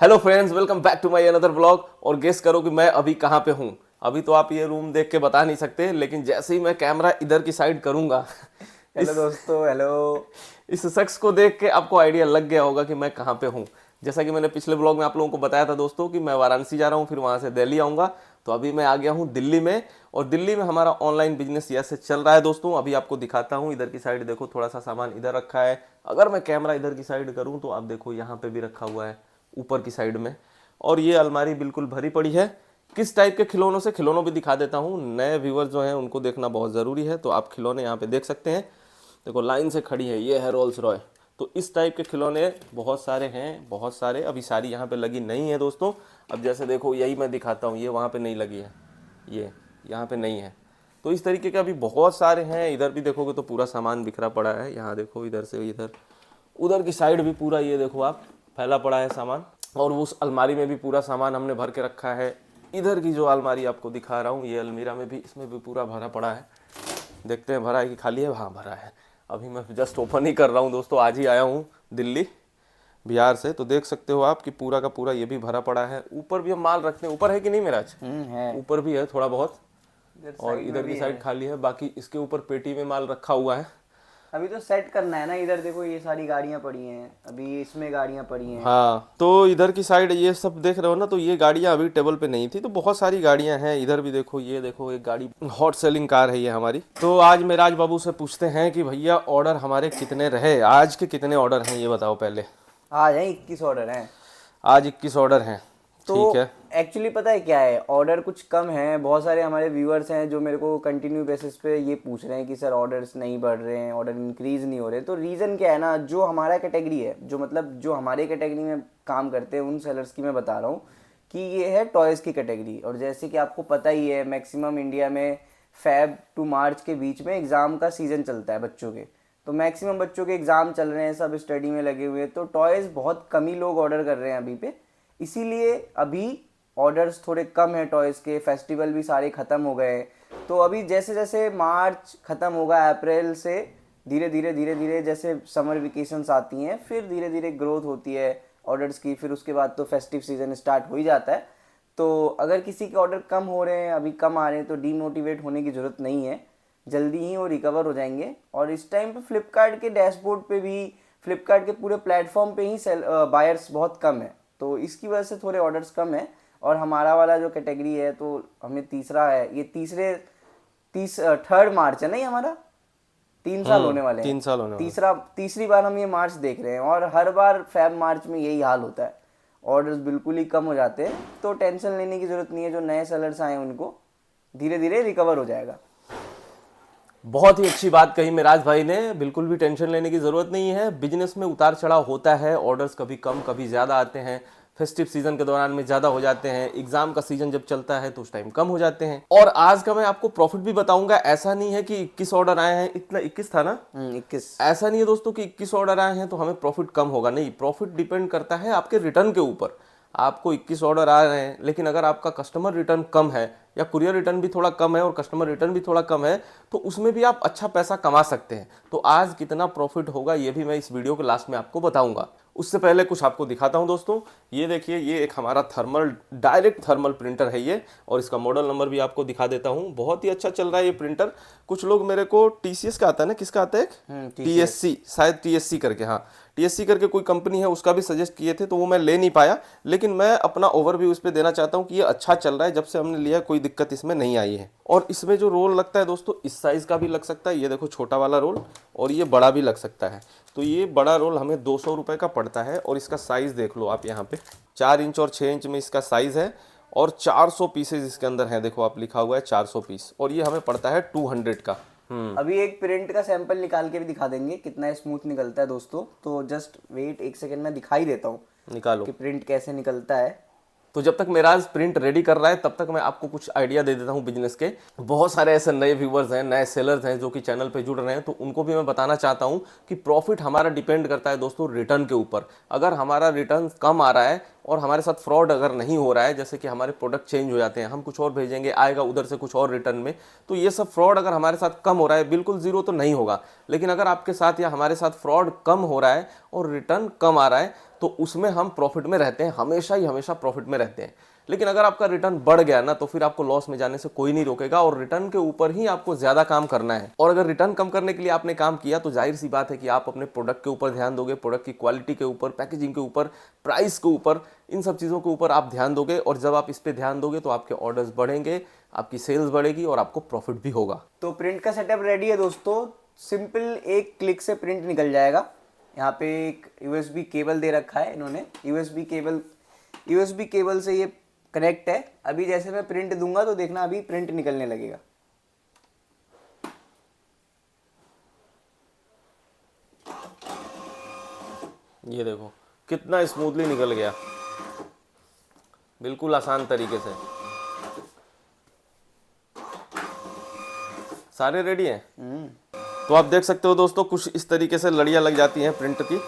Hello friends, welcome back to my another vlog. और guess करो कि मैं अभी कहाँ पे हूँ। अभी तो आप ये रूम देख के बता नहीं सकते, लेकिन जैसे ही मैं कैमरा इधर की साइड करूंगा हेलो इस दोस्तों। हेलो। इस शख्स को देख के आपको आइडिया लग गया होगा कि मैं कहाँ पे हूँ। जैसा कि मैंने पिछले ब्लॉग में आप लोगों को बताया था दोस्तों कि मैं वाराणसी जा रहा हूँ, फिर वहाँ से दिल्ली आऊँगा। तो अभी मैं आ गया हूँ दिल्ली में, और दिल्ली में हमारा ऑनलाइन बिजनेस ऐसे चल रहा है दोस्तों। अभी आपको दिखाता हूँ, इधर की साइड देखो, थोड़ा सा सामान इधर रखा है। अगर मैं कैमरा इधर की साइड करूँ तो आप देखो यहाँ पे भी रखा हुआ है, ऊपर की साइड में। और ये अलमारी बिल्कुल भरी पड़ी है किस टाइप के खिलौनों से। खिलौनों भी दिखा देता हूँ, नए व्यूवर्स जो हैं उनको देखना बहुत ज़रूरी है। तो आप खिलौने यहाँ पे देख सकते हैं, देखो लाइन से खड़ी है, ये है रोल्स रॉय। तो इस टाइप के खिलौने बहुत सारे हैं, बहुत सारे। अभी सारी यहाँ पे लगी नहीं है दोस्तों। अब जैसे देखो, यही मैं दिखाता हूँ, ये वहाँ पे नहीं लगी है, ये यहाँ पे नहीं है। तो इस तरीके के अभी बहुत सारे हैं। इधर भी देखोगे तो पूरा सामान बिखरा पड़ा है, यहाँ देखो, इधर से इधर, उधर की साइड भी पूरा, ये देखो आप, फैला पड़ा है सामान। और उस अलमारी में भी पूरा सामान हमने भर के रखा है। इधर की जो अलमारी आपको दिखा रहा हूँ, ये अलमीरा में भी, इसमें भी पूरा भरा पड़ा है। देखते हैं भरा है कि खाली है। हाँ, भरा है। अभी मैं जस्ट ओपन ही कर रहा हूँ दोस्तों, आज ही आया हूँ दिल्ली बिहार से। तो देख सकते हो आप कि पूरा का पूरा ये भी भरा पड़ा है। ऊपर भी हम माल रखते हैं, ऊपर है कि नहीं मेराज? है। ऊपर भी है थोड़ा बहुत। इधर और साइड में इधर की भी साइड है। खाली है, बाकी इसके ऊपर पेटी में माल रखा हुआ है। अभी तो सेट करना है ना। इधर देखो, ये सारी गाड़ियां पड़ी हैं, अभी इसमें गाड़ियां पड़ी हैं। हाँ, तो इधर की साइड ये सब देख रहे हो ना, तो ये गाड़ियाँ अभी टेबल पे नहीं थी, तो बहुत सारी गाड़ियाँ हैं। इधर भी देखो, ये देखो, एक गाड़ी हॉट सेलिंग कार है ये हमारी। तो आज मेराज बाबू से पूछते हैं कि भैया ऑर्डर हमारे कितने रहे, आज के कितने ऑर्डर हैं ये बताओ पहले। आ जाए, 21 ऑर्डर हैं। आज 21 ऑर्डर हैं। तो ठीक है। एक्चुअली पता है क्या है, ऑर्डर कुछ कम है। बहुत सारे हमारे व्यूअर्स हैं जो मेरे को कंटिन्यू बेसिस पे ये पूछ रहे हैं कि सर ऑर्डर्स नहीं बढ़ रहे हैं, ऑर्डर इंक्रीज नहीं हो रहे। तो रीज़न क्या है ना, जो हमारा कैटेगरी है, जो मतलब जो हमारे कैटेगरी में काम करते हैं उन सेलर्स की मैं बता रहा हूँ कि ये है टॉयज़ की कैटेगरी। और जैसे कि आपको पता ही है, मैक्सिमम इंडिया में फेब टू मार्च के बीच में एग्ज़ाम का सीज़न चलता है बच्चों के। तो मैक्सिमम बच्चों के एग्ज़ाम चल रहे हैं, सब स्टडी में लगे हुए हैं। तो टॉयज़ बहुत कम ही लोग ऑर्डर कर रहे हैं अभी पे। इसीलिए अभी ऑर्डर्स थोड़े कम हैं टॉयज़ के। फेस्टिवल भी सारे ख़त्म हो गए। तो अभी जैसे जैसे मार्च ख़त्म होगा, अप्रैल से धीरे धीरे जैसे समर वेकेशंस आती हैं, फिर धीरे धीरे ग्रोथ होती है ऑर्डर्स की। फिर उसके बाद तो फेस्टिव सीज़न स्टार्ट हो ही जाता है। तो अगर किसी के ऑर्डर कम हो रहे हैं, अभी कम आ रहे हैं, तो डीमोटिवेट होने की ज़रूरत नहीं है। जल्दी ही वो रिकवर हो जाएंगे। और इस टाइम पे फ्लिपकार्ट के डैशबोर्ड पे भी, फ्लिपकार्ट के पूरे प्लेटफॉर्म पे ही सेल बायर्स बहुत कम है। तो इसकी वजह से थोड़े ऑर्डर्स कम है। और हमारा वाला जो कैटेगरी है, तो हमें तीसरा है, ये थर्ड मार्च है, नहीं हमारा 3 साल होने वाले हैं। 3 साल होने वाला। तीसरी बार हम ये मार्च देख रहे हैं, और हर बार फेब मार्च में यही हाल होता है, ऑर्डर्स बिल्कुल ही कम हो जाते हैं। तो टेंशन लेने की ज़रूरत नहीं है। जो नए सेलर्स आए उनको धीरे धीरे रिकवर हो जाएगा। बहुत ही अच्छी बात कही मेराज भाई ने, बिल्कुल भी टेंशन लेने की ज़रूरत नहीं है। बिजनेस में उतार चढ़ाव होता है, ऑर्डर्स कभी कम कभी ज़्यादा आते हैं। फेस्टिव सीजन के दौरान में ज़्यादा हो जाते हैं, एग्जाम का सीजन जब चलता है तो उस टाइम कम हो जाते हैं। और आज का मैं आपको प्रॉफिट भी बताऊंगा। ऐसा नहीं है कि 21 ऑर्डर आए हैं, इतना 21 था ना, 21। ऐसा नहीं है दोस्तों कि 21 ऑर्डर आए हैं तो हमें प्रॉफिट कम होगा। नहीं, प्रॉफिट डिपेंड करता है आपके रिटर्न के ऊपर। आपको 21 ऑर्डर आ रहे हैं, लेकिन अगर आपका कस्टमर रिटर्न कम है, या कुरियर रिटर्न भी थोड़ा कम है और कस्टमर रिटर्न भी थोड़ा कम है, तो उसमें भी आप अच्छा पैसा कमा सकते हैं। तो आज कितना प्रॉफिट होगा ये भी मैं इस वीडियो के लास्ट में आपको बताऊंगा। उससे पहले कुछ आपको दिखाता हूं दोस्तों। ये देखिए, ये एक हमारा थर्मल, डायरेक्ट थर्मल प्रिंटर है ये, और इसका मॉडल नंबर भी आपको दिखा देता हूं। बहुत ही अच्छा चल रहा है ये प्रिंटर। कुछ लोग मेरे को टीसीएस का आता है ना, किसका आता है, एक TCS। टीएससी, शायद टीएससी करके, हाँ टीएससी करके कोई कंपनी है, उसका भी सजेस्ट किए थे, तो वो मैं ले नहीं पाया। लेकिन मैं अपना ओवरव्यू इस पर देना चाहता हूँ कि ये अच्छा चल रहा है। जब से हमने लिया कोई दिक्कत इसमें नहीं आई है। और इसमें जो रोल लगता है दोस्तों, इस साइज़ का भी लग सकता है, ये देखो छोटा वाला रोल, और ये बड़ा भी लग सकता है। तो ये बड़ा रोल हमें 200 रुपये का पड़ता है। और इसका साइज़ देख लो आप, यहाँ पे 4 इंच और 6 इंच में इसका साइज़ है। और 400 पीसेज इसके अंदर है, देखो आप, लिखा हुआ है 400 पीस। और ये हमें पड़ता है 200 का। अभी एक प्रिंट का सैंपल निकाल के भी दिखा देंगे कितना स्मूथ निकलता है दोस्तों। तो जस्ट वेट, एक सेकंड में दिखाई देता हूँ निकालो। कि प्रिंट कैसे निकलता है। तो जब तक मेराज प्रिंट रेडी कर रहा है, तब तक मैं आपको कुछ आइडिया दे देता हूं बिजनेस के। बहुत सारे ऐसे नए व्यूवर्स हैं, नए सेलर्स हैं जो कि चैनल पे जुड़ रहे हैं, तो उनको भी मैं बताना चाहता हूं कि प्रॉफिट हमारा डिपेंड करता है दोस्तों रिटर्न के ऊपर। अगर हमारा रिटर्न कम आ रहा है और हमारे साथ फ्रॉड अगर नहीं हो रहा है, जैसे कि हमारे प्रोडक्ट चेंज हो जाते हैं, हम कुछ और भेजेंगे, आएगा उधर से कुछ और रिटर्न में, तो ये सब फ्रॉड अगर हमारे साथ कम हो रहा है, बिल्कुल जीरो तो नहीं होगा, लेकिन अगर आपके साथ या हमारे साथ फ्रॉड कम हो रहा है और रिटर्न कम आ रहा है तो उसमें हम प्रॉफिट में रहते हैं, हमेशा ही हमेशा प्रॉफिट में रहते हैं। लेकिन अगर आपका रिटर्न बढ़ गया ना तो फिर आपको लॉस में जाने से कोई नहीं रोकेगा और रिटर्न के ऊपर ही आपको ज्यादा काम करना है। और अगर रिटर्न कम करने के लिए आपने काम किया तो जाहिर सी बात है कि आप अपने प्रोडक्ट के ऊपर ध्यान दोगे, प्रोडक्ट की क्वालिटी के ऊपर, पैकेजिंग के ऊपर, प्राइस के ऊपर, इन सब चीज़ों के ऊपर आप ध्यान दोगे। और जब आप इस पर ध्यान दोगे तो आपके ऑर्डर्स बढ़ेंगे, आपकी सेल्स बढ़ेगी और आपको प्रॉफिट भी होगा। तो प्रिंट का सेटअप रेडी है दोस्तों, सिंपल एक क्लिक से प्रिंट निकल जाएगा। यहाँ पे एक यूएसबी केबल दे रखा है इन्होंने, यूएसबी केबल से ये कनेक्ट है। अभी जैसे मैं प्रिंट दूंगा तो देखना अभी प्रिंट निकलने लगेगा। ये देखो कितना स्मूथली निकल गया, बिल्कुल आसान तरीके से। सारे रेडी हैं। तो आप देख सकते हो दोस्तों, कुछ इस तरीके से लड़ियां लग जाती हैं प्रिंट की।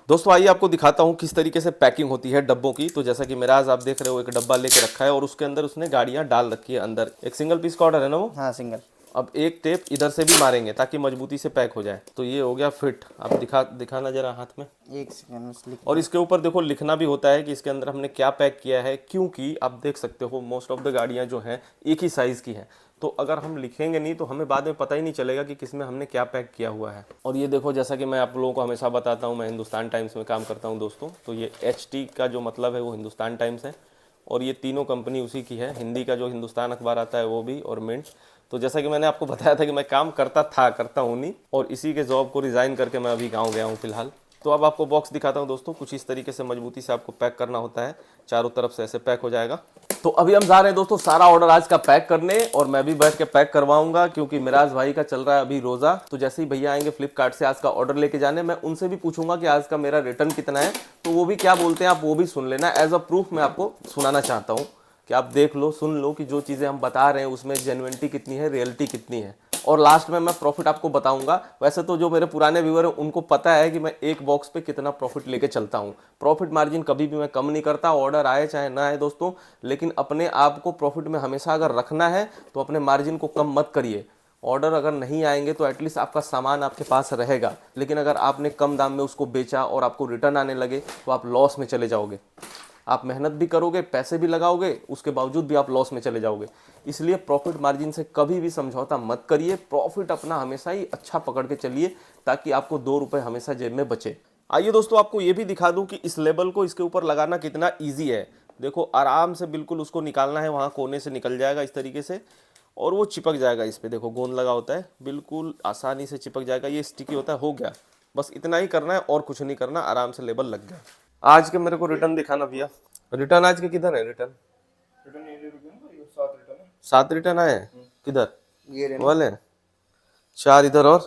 दोस्तों आइए आपको दिखाता हूँ किस तरीके से पैकिंग होती है डब्बों की। तो जैसा कि मिराज आप देख रहे हो, एक डब्बा लेके रखा है और उसके अंदर उसने गाड़ियां डाल रखी है अंदर। एक सिंगल पीस का ऑर्डर है ना वो? हाँ सिंगल। अब एक टेप इधर से भी मारेंगे ताकि मजबूती से पैक हो जाए। तो ये हो गया फिट। आप दिखाना जरा हाथ में। एक सेकंड। और इसके ऊपर देखो लिखना भी होता है कि इसके अंदर हमने क्या पैक किया है, क्योंकि आप देख सकते हो मोस्ट ऑफ द गाड़ियां जो हैं एक ही साइज़ की हैं। तो अगर हम लिखेंगे नहीं तो हमें बाद में पता ही नहीं चलेगा कि किसमें हमने क्या पैक किया हुआ है। और ये देखो, जैसा कि मैं आप लोगों को हमेशा बताता हूँ, मैं हिंदुस्तान टाइम्स में काम करता हूँ दोस्तों। तो ये HT का जो मतलब है वो हिंदुस्तान टाइम्स है और ये तीनों कंपनी उसी की है। हिंदी का जो हिंदुस्तान अखबार आता है वो भी, और मिंट। तो जैसा कि मैंने आपको बताया था कि मैं काम करता हूँ नहीं, और इसी के जॉब को रिज़ाइन करके मैं अभी गाँव गया हूँ फिलहाल। तो अब आपको बॉक्स दिखाता हूँ दोस्तों। कुछ इस तरीके से मजबूती से आपको पैक करना होता है, चारों तरफ से ऐसे पैक हो जाएगा। तो अभी हम जा रहे हैं दोस्तों सारा ऑर्डर आज का पैक करने, और मैं भी बैठ के पैक करवाऊंगा क्योंकि मिराज भाई का चल रहा है अभी रोजा। तो जैसे ही भैया आएंगे फ्लिपकार्ट से आज का ऑर्डर लेके जाने, मैं उनसे भी पूछूंगा कि आज का मेरा रिटर्न कितना है, तो वो भी क्या बोलते हैं आप वो भी सुन लेना। एज अ प्रूफ मैं आपको सुनाना चाहता हूँ कि आप देख लो, सुन लो कि जो चीज़ें हम बता रहे हैं उसमें जेन्युइनिटी कितनी है, रियलिटी कितनी है। और लास्ट में मैं प्रॉफिट आपको बताऊंगा। वैसे तो जो मेरे पुराने व्यूअर हैं उनको पता है कि मैं एक बॉक्स पे कितना प्रॉफिट लेके चलता हूं। प्रॉफिट मार्जिन कभी भी मैं कम नहीं करता, ऑर्डर आए चाहे ना आए दोस्तों। लेकिन अपने आप को प्रॉफिट में हमेशा अगर रखना है तो अपने मार्जिन को कम मत करिए। ऑर्डर अगर नहीं आएंगे तो एटलीस्ट आपका सामान आपके पास रहेगा, लेकिन अगर आपने कम दाम में उसको बेचा और आपको रिटर्न आने लगे तो आप लॉस में चले जाओगे। आप मेहनत भी करोगे, पैसे भी लगाओगे, उसके बावजूद भी आप लॉस में चले जाओगे। इसलिए प्रॉफिट मार्जिन से कभी भी समझौता मत करिए। प्रॉफिट अपना हमेशा ही अच्छा पकड़ के चलिए ताकि आपको 2 रुपए हमेशा जेब में बचे। आइए दोस्तों आपको ये भी दिखा दूं कि इस लेबल को इसके ऊपर लगाना कितना ईजी है। देखो आराम से बिल्कुल उसको निकालना है, वहाँ कोने से निकल जाएगा इस तरीके से और वो चिपक जाएगा इस पर। देखो गोंद लगा होता है, बिल्कुल आसानी से चिपक जाएगा। ये स्टिकी होता है। हो गया, बस इतना ही करना है और कुछ नहीं करना। आराम से लेबल लग गया। आज के मेरे को रिटर्न दिखाना भैया। रिटर्न आज के किधर है? रिटर्न 7 रिटर्न आए हैं। किधर? ये वाले 4 इधर और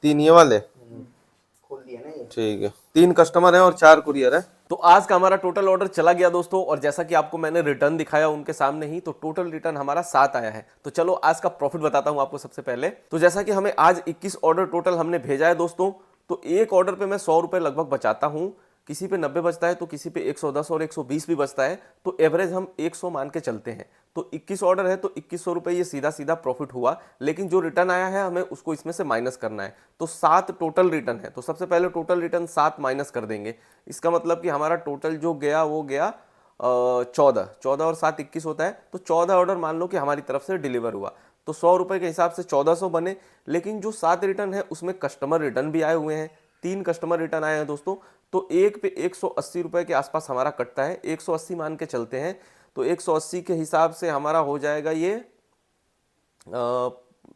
3 ये वाले। खोल दिया ना ये। ठीक है, 3 कस्टमर हैं और 4 कुरियर है। तो आज का हमारा टोटल ऑर्डर चला गया दोस्तों, और जैसा कि आपको मैंने रिटर्न दिखाया उनके सामने ही, तो टोटल रिटर्न हमारा 7 आया है। तो चलो आज का प्रॉफिट बताता हूं आपको सबसे पहले। तो जैसा कि हमें आज 21 ऑर्डर टोटल हमने भेजा है दोस्तों, तो एक ऑर्डर पे मैं 100 रुपए लगभग बचाता हूं। किसी पे 90 बचता है तो किसी पे 110 और 120 भी बचता है, तो एवरेज हम 100 मान के चलते हैं। तो 21 ऑर्डर है तो 2100 रुपए ये सीधा सीधा प्रॉफिट हुआ। लेकिन जो रिटर्न आया है हमें उसको इसमें से माइनस करना है। तो 7 टोटल रिटर्न है, तो सबसे पहले टोटल रिटर्न 7 माइनस कर देंगे। इसका मतलब कि हमारा टोटल जो गया वो गया 14 और 7 21 होता है। तो 14 ऑर्डर मान लो कि हमारी तरफ से डिलीवर हुआ, तो 100 रुपए के हिसाब से 1400 बने। लेकिन जो 7 रिटर्न है उसमें कस्टमर रिटर्न भी आए हुए हैं, 3 कस्टमर रिटर्न आए हैं दोस्तों। तो एक पे 180 रुपए के आसपास हमारा कटता है। 180 मान के चलते हैं, तो 180 के हिसाब से हमारा हो जाएगा ये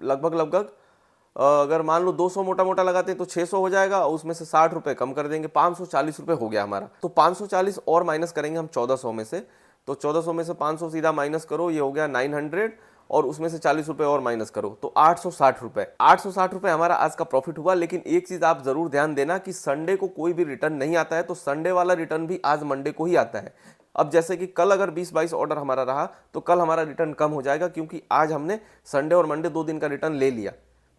लगभग अगर मान लो 200 मोटा मोटा लगाते हैं तो 600 हो जाएगा। उसमें से 60 रुपए कम कर देंगे, 540 रुपए हो गया हमारा। तो 540 और माइनस करेंगे हम 1400 में से। तो 1400 में से 500 सीधा माइनस करो, ये हो गया 900, और उसमें से 40 रुपए और माइनस करो तो 860 रुपए। 860 रुपए हमारा आज का प्रॉफिट हुआ। लेकिन एक चीज आप जरूर ध्यान देना कि संडे को कोई भी रिटर्न नहीं आता है, तो संडे वाला रिटर्न भी आज मंडे को ही आता है। अब जैसे कि कल अगर 20-22 ऑर्डर हमारा रहा तो कल हमारा रिटर्न कम हो जाएगा, क्योंकि आज हमने संडे और मंडे 2 दिन का रिटर्न ले लिया।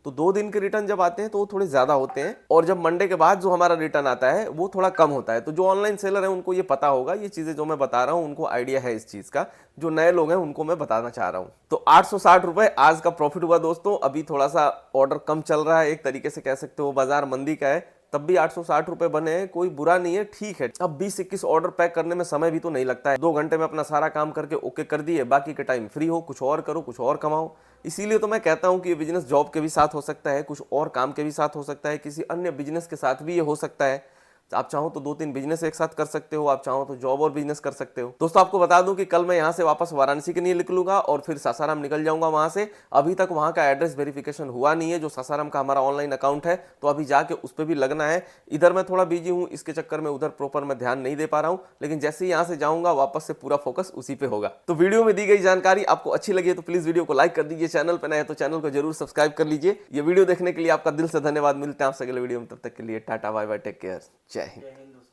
तो 2 दिन के रिटर्न जब आते हैं तो वो थोड़े ज्यादा होते हैं, और जब मंडे के बाद जो हमारा रिटर्न आता है वो थोड़ा कम होता है। तो जो ऑनलाइन सेलर है उनको ये पता होगा, ये चीजें जो मैं बता रहा हूँ उनको आइडिया है इस चीज का। जो नए लोग हैं उनको मैं बताना चाह रहा हूँ। तो 860 रुपए आज का प्रॉफिट हुआ दोस्तों। अभी थोड़ा सा ऑर्डर कम चल रहा है, एक तरीके से कह सकते हो बाजार मंदी का है, तब भी 860 रुपए बने हैं, कोई बुरा नहीं है, ठीक है। अब 20-21 ऑर्डर पैक करने में समय भी तो नहीं लगता है। 2 घंटे में अपना सारा काम करके ओके कर दिए, बाकी के टाइम फ्री हो, कुछ और करो, कुछ और कमाओ। इसीलिए तो मैं कहता हूं कि ये बिजनेस जॉब के भी साथ हो सकता है, कुछ और काम के भी साथ हो सकता है, किसी अन्य बिजनेस के साथ भी ये हो सकता है। आप चाहो तो 2-3 बिजनेस एक साथ कर सकते हो, आप चाहो तो जॉब और बिजनेस कर सकते हो। दोस्तों आपको बता दूं कि कल मैं यहां से वापस वाराणसी के लिए निकलूंगा और फिर सासाराम निकल जाऊंगा वहां से। अभी तक वहां का एड्रेस वेरिफिकेशन हुआ नहीं है, जो सासाराम का हमारा ऑनलाइन अकाउंट है, तो अभी जाके उस पर भी लगना है। इधर मैं थोड़ा बिजी हूं, इसके चक्कर में उधर प्रॉपर मैं ध्यान नहीं दे पा रहा हूं, लेकिन जैसे ही यहां से जाऊंगा वापस से पूरा फोकस उसी पे होगा। तो वीडियो में दी गई जानकारी आपको अच्छी लगी है तो प्लीज वीडियो को लाइक कर दीजिए, चैनल पर नए हैं तो चैनल को जरूर सब्सक्राइब कर लीजिए। ये वीडियो देखने के लिए आपका दिल से धन्यवाद। मिलते हैं आपसे अगले वीडियो में, तब तक के लिए टाटा बाय बाय, टेक केयर, जय हिंद।